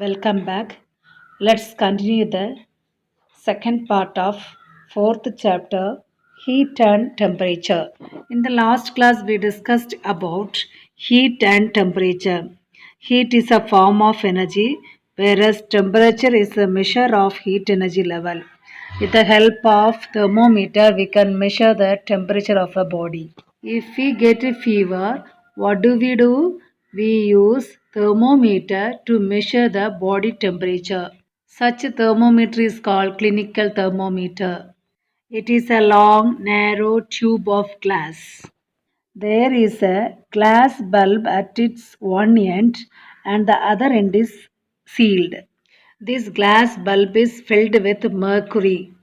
Welcome back. Let's continue the second part of fourth chapter, heat and temperature. In the last class we discussed about heat and temperature. Heat is a form of energy, whereas temperature is a measure of heat energy level. With the help of thermometer we can measure the temperature of a body. If we get a fever, what do? We use thermometer to measure the body temperature. Such a thermometer is called clinical thermometer. It is a long, narrow tube of glass. There is a glass bulb at its one end and the other end is sealed. This glass bulb is filled with mercury.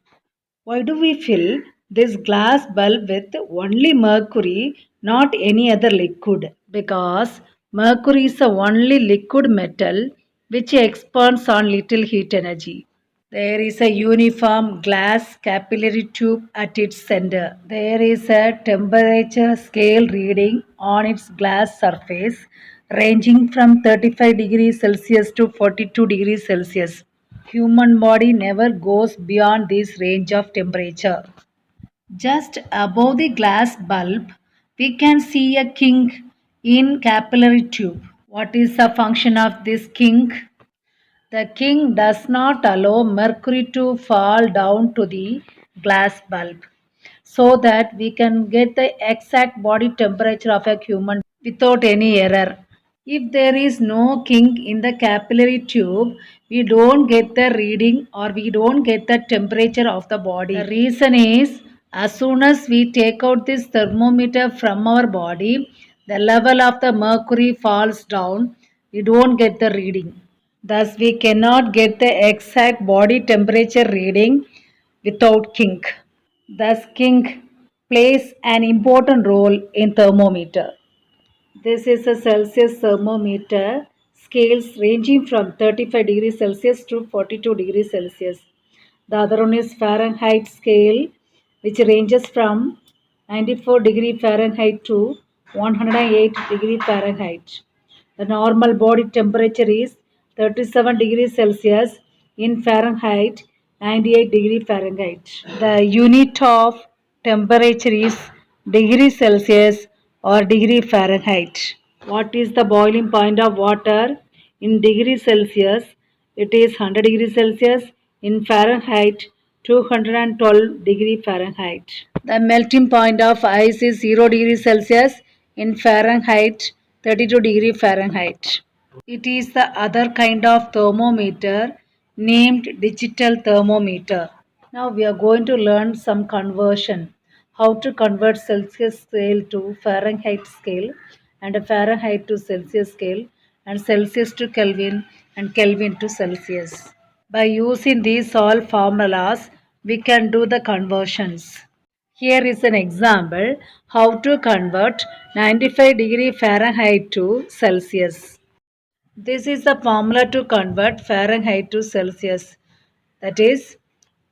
Why do we fill this glass bulb with only mercury, not any other liquid? Because mercury is the only liquid metal which expands on little heat energy. There is a uniform glass capillary tube at its center. There is a temperature scale reading on its glass surface ranging from 35 degrees Celsius to 42 degrees Celsius. Human body never goes beyond this range of temperature. Just above the glass bulb, we can see a kink in capillary tube. What is the function of this kink? The king does not allow mercury to fall down to the glass bulb so that we can get the exact body temperature of a human without any error. If there is no kink in the capillary tube, we don't get the reading or we don't get the temperature of the body. The reason is as soon as we take out this thermometer from our body, the level of the mercury falls down. We don't get the reading. Thus, we cannot get the exact body temperature reading without kink. Thus, kink plays an important role in thermometer. This is a Celsius thermometer, scales ranging from 35 degrees Celsius to 42 degrees Celsius. The other one is Fahrenheit scale, which ranges from 94 degree Fahrenheit to 108 degree Fahrenheit. The normal body temperature is 37 degrees Celsius in Fahrenheit, 98 degree Fahrenheit. The unit of temperature is degree Celsius or degree Fahrenheit. What is the boiling point of water? In degree Celsius, it is 100 degrees Celsius. In Fahrenheit, 212 degree Fahrenheit. The melting point of ice is 0 degrees Celsius. In Fahrenheit, 32 degree Fahrenheit. It is the other kind of thermometer named digital thermometer. Now we are going to learn some conversion. How to convert Celsius scale to Fahrenheit scale and a Fahrenheit to Celsius scale and Celsius to Kelvin and Kelvin to Celsius. By using these all formulas, we can do the conversions. Here is an example how to convert 95 degree Fahrenheit to Celsius. This is the formula to convert Fahrenheit to Celsius. That is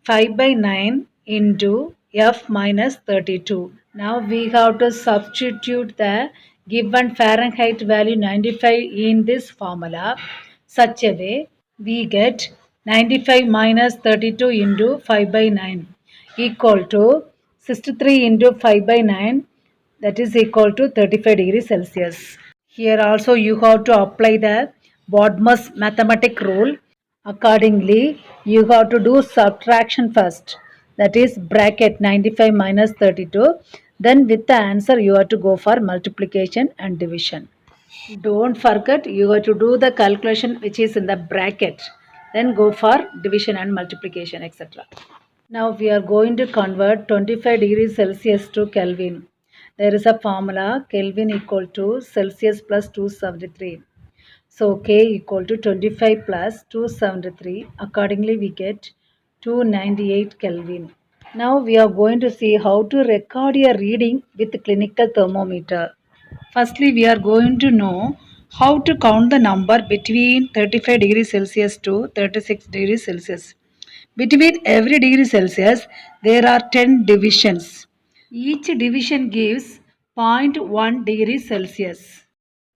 5 by 9 into F minus 32. Now we have to substitute the given Fahrenheit value 95 in this formula such a way we get 95 minus 32 into 5 by 9 equal to 63 into 5 by 9, that is equal to 35 degrees Celsius. Here also you have to apply the Bodmer's mathematic rule. Accordingly, you have to do subtraction first. That is bracket 95 minus 32. Then with the answer you have to go for multiplication and division. Don't forget you have to do the calculation which is in the bracket. Then go for division and multiplication, etc. Now we are going to convert 25 degrees Celsius to Kelvin. There is a formula Kelvin equal to Celsius plus 273. So K equal to 25 plus 273. Accordingly we get 298 Kelvin. Now we are going to see how to record a reading with clinical thermometer. Firstly, we are going to know how to count the number between 35 degrees Celsius to 36 degrees Celsius. Between every degree Celsius, there are 10 divisions. Each division gives zero point 0.1 degree Celsius.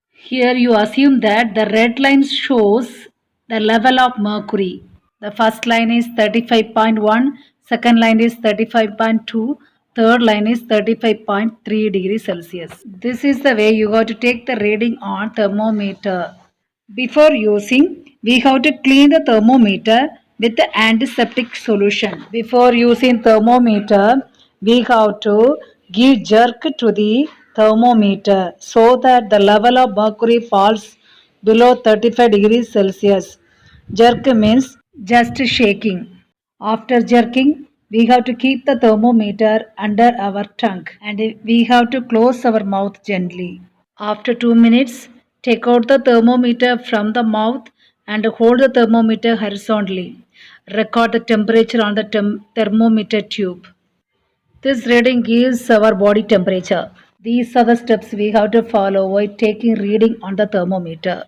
Here you assume that the red line shows the level of mercury. The first line is 35.1, second line is 35.2, third line is 35.3 degrees Celsius. This is the way you have to take the reading on thermometer. Before using, we have to clean the thermometer with the antiseptic solution. Before using thermometer, we have to give jerk to the thermometer so that the level of mercury falls below 35 degrees Celsius. Jerk means just shaking. After jerking, we have to keep the thermometer under our tongue and we have to close our mouth gently. After 2 minutes, take out the thermometer from the mouth and hold the thermometer horizontally. Record the temperature on the thermometer tube. This reading gives our body temperature. These are the steps we have to follow while taking reading on the thermometer.